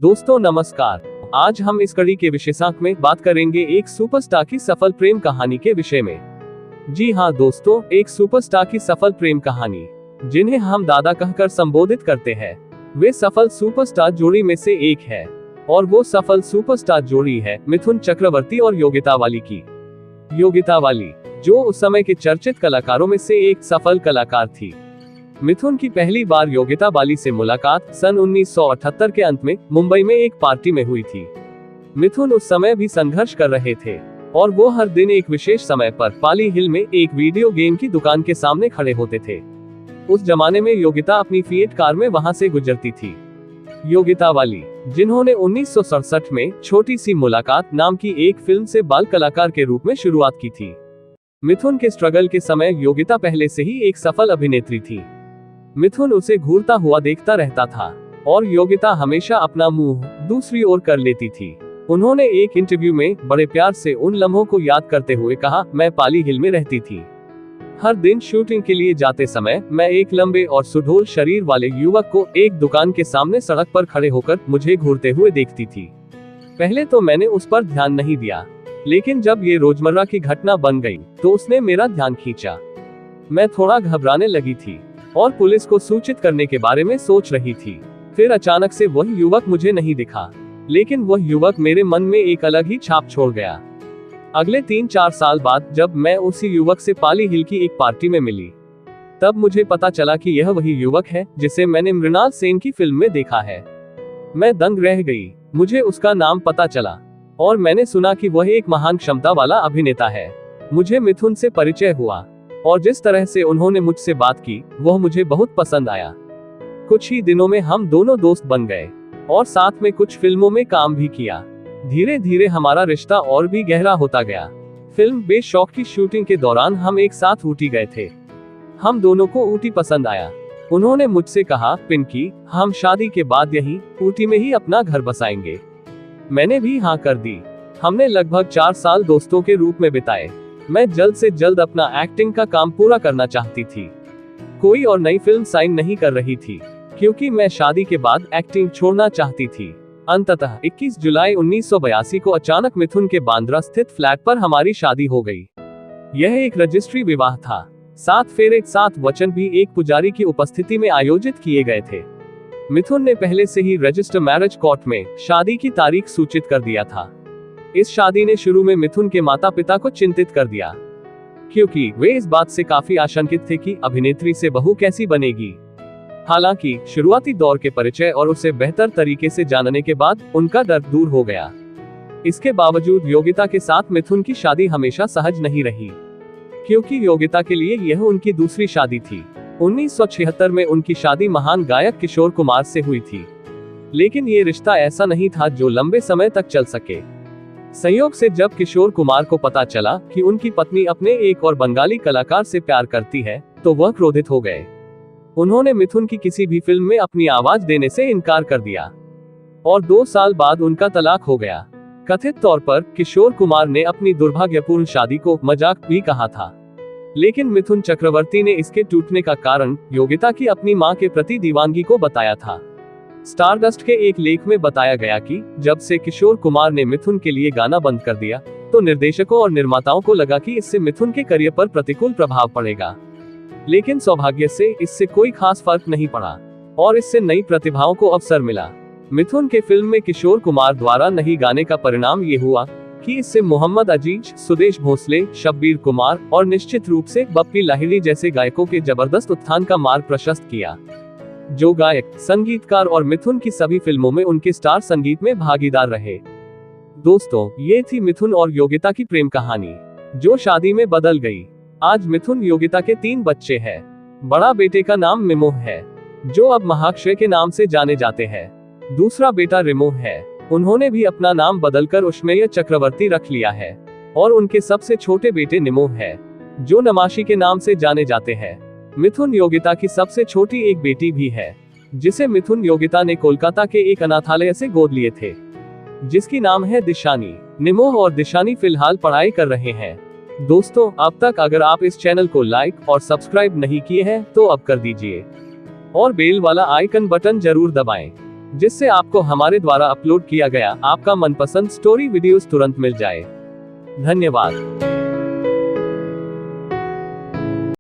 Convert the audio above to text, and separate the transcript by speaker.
Speaker 1: दोस्तों नमस्कार। आज हम इस कड़ी के विशेषांक में बात करेंगे एक सुपरस्टार की सफल प्रेम कहानी के विषय में। जी हाँ दोस्तों, एक सुपरस्टार की सफल प्रेम कहानी, जिन्हें हम दादा कहकर संबोधित करते हैं, वे सफल सुपरस्टार जोड़ी में से एक है। और वो सफल सुपरस्टार जोड़ी है मिथुन चक्रवर्ती और योगिता वाली की। योगिता वाली, जो उस समय के चर्चित कलाकारों में से एक सफल कलाकार थी। मिथुन की पहली बार योगिता बाली से मुलाकात सन 1978 के अंत में मुंबई में एक पार्टी में हुई थी। मिथुन उस समय भी संघर्ष कर रहे थे और वो हर दिन एक विशेष समय पर पाली हिल में एक वीडियो गेम की दुकान के सामने खड़े होते थे। उस जमाने में योगिता अपनी फिएट कार में वहां से गुजरती थी। योगिता वाली, जिन्होंने 1967 में छोटी सी मुलाकात नाम की एक फिल्म से बाल कलाकार के रूप में शुरुआत की थी। मिथुन के स्ट्रगल के समय योगिता पहले से ही एक सफल अभिनेत्री थी। मिथुन उसे घूरता हुआ देखता रहता था और योगिता हमेशा अपना मुंह दूसरी ओर कर लेती थी। उन्होंने एक इंटरव्यू में बड़े प्यार से उन लम्हों को याद करते हुए कहा, मैं पाली हिल में रहती थी। हर दिन शूटिंग के लिए जाते समय मैं एक लंबे और सुडौल शरीर वाले युवक को एक दुकान के सामने सड़क पर खड़े होकर मुझे घूरते हुए देखती थी। पहले तो मैंने उस पर ध्यान नहीं दिया, लेकिन जब ये रोजमर्रा की घटना बन गई तो उसने मेरा ध्यान खींचा। मैं थोड़ा घबराने लगी थी और पुलिस को सूचित करने के बारे में सोच रही थी। फिर अचानक से वह युवक मुझे नहीं दिखा, लेकिन वह युवक मेरे मन में एक अलग ही छाप छोड़ गया। अगले 3-4 साल बाद जब मैं उसी युवक से पाली हिल की एक पार्टी में मिली, तब मुझे पता चला कि यह वही युवक है जिसे मैंने मृणाल सेन की फिल्म में देखा है। मैं दंग रह गई। मुझे उसका नाम पता चला और मैंने सुना कि वह एक महान क्षमता वाला अभिनेता है। मुझे मिथुन से परिचय हुआ और जिस तरह से उन्होंने मुझसे बात की वह मुझे बहुत पसंद आया। कुछ ही दिनों में हम दोनों दोस्त बन गए और साथ में कुछ फिल्मों में काम भी किया। धीरे धीरे हमारा रिश्ता और भी गहरा होता गया। फिल्म बेशौक की शूटिंग के दौरान हम एक साथ ऊटी गए थे। हम दोनों को ऊटी पसंद आया। उन्होंने मुझसे कहा, पिंकी, हम शादी के बाद यहीं ऊटी में ही अपना घर बसाएंगे। मैंने भी हाँ कर दी। हमने लगभग 4 साल दोस्तों के रूप में बिताए। मैं जल्द से जल्द अपना एक्टिंग का काम पूरा करना चाहती थी। कोई और नई फिल्म साइन नहीं कर रही थी, क्योंकि मैं शादी के बाद एक्टिंग छोड़ना चाहती थी। अंततः 21 जुलाई 1982 को अचानक मिथुन के बांद्रा स्थित फ्लैट पर हमारी शादी हो गई। यह एक रजिस्ट्री विवाह था। 7 फेरे 7 वचन भी एक पुजारी की उपस्थिति में आयोजित किए गए थे। मिथुन ने पहले से ही रजिस्टर मैरिज कोर्ट में शादी की तारीख सूचित कर दिया था। इस शादी ने शुरू में मिथुन के माता पिता को चिंतित कर दिया, क्योंकि वे इस बात से काफी आशंकित थे कि अभिनेत्री से बहू कैसी बनेगी। हालांकि शुरुआती दौर के परिचय और उसे बेहतर तरीके से जानने के बाद उनका डर दूर हो गया। इसके बावजूद योगिता के साथ मिथुन की शादी हमेशा सहज नहीं रही, क्योंकि योगिता के लिए यह उनकी दूसरी शादी थी। 1976 में उनकी शादी महान गायक किशोर कुमार से हुई थी, लेकिन ये रिश्ता ऐसा नहीं था जो लंबे समय तक चल सके। संयोग से जब किशोर कुमार को पता चला कि उनकी पत्नी अपने एक और बंगाली कलाकार से प्यार करती है, तो वह क्रोधित हो गए। उन्होंने मिथुन की किसी भी फिल्म में अपनी आवाज देने से इनकार कर दिया और 2 साल बाद उनका तलाक हो गया। कथित तौर पर किशोर कुमार ने अपनी दुर्भाग्यपूर्ण शादी को मजाक भी कहा था, लेकिन मिथुन चक्रवर्ती ने इसके टूटने का कारण योगिता की अपनी मां के प्रति दीवानगी को बताया था। स्टारडस्ट के एक लेख में बताया गया कि जब से किशोर कुमार ने मिथुन के लिए गाना बंद कर दिया, तो निर्देशकों और निर्माताओं को लगा कि इससे मिथुन के करियर पर प्रतिकूल प्रभाव पड़ेगा। लेकिन सौभाग्य से इससे कोई खास फर्क नहीं पड़ा और इससे नई प्रतिभाओं को अवसर मिला। मिथुन के फिल्म में किशोर कुमार द्वारा नहीं गाने का परिणाम ये हुआ कि इससे मोहम्मद अजीज, सुदेश भोसले, शब्बीर कुमार और निश्चित रूप से बप्पी लाहिड़ी जैसे गायकों के जबरदस्त उत्थान का मार्ग प्रशस्त किया, जो गायक, संगीतकार और मिथुन की सभी फिल्मों में उनके स्टार संगीत में भागीदार रहे। दोस्तों, ये थी मिथुन और योगिता की प्रेम कहानी, जो शादी में बदल गई। आज मिथुन योगिता के 3 बच्चे हैं। बड़ा बेटे का नाम मिमोह है, जो अब महाक्षय के नाम से जाने जाते हैं। दूसरा बेटा रिमोह है। उन्होंने भी अपना नाम बदलकर उष्मेय चक्रवर्ती रख लिया है। और उनके सबसे छोटे बेटे निमोह है, जो नमाशी के नाम से जाने जाते हैं। मिथुन योगिता की सबसे छोटी एक बेटी भी है, जिसे मिथुन योगिता ने कोलकाता के एक अनाथालय से गोद लिए थे, जिसकी नाम है दिशानी। निमोह और दिशानी फिलहाल पढ़ाई कर रहे हैं। दोस्तों, अब तक अगर आप इस चैनल को लाइक और सब्सक्राइब नहीं किए हैं तो अब कर दीजिए और बेल वाला आइकन बटन जरूर दबाएं। जिससे आपको हमारे द्वारा अपलोड किया गया आपका मनपसंद स्टोरी वीडियोस तुरंत मिल जाए। धन्यवाद।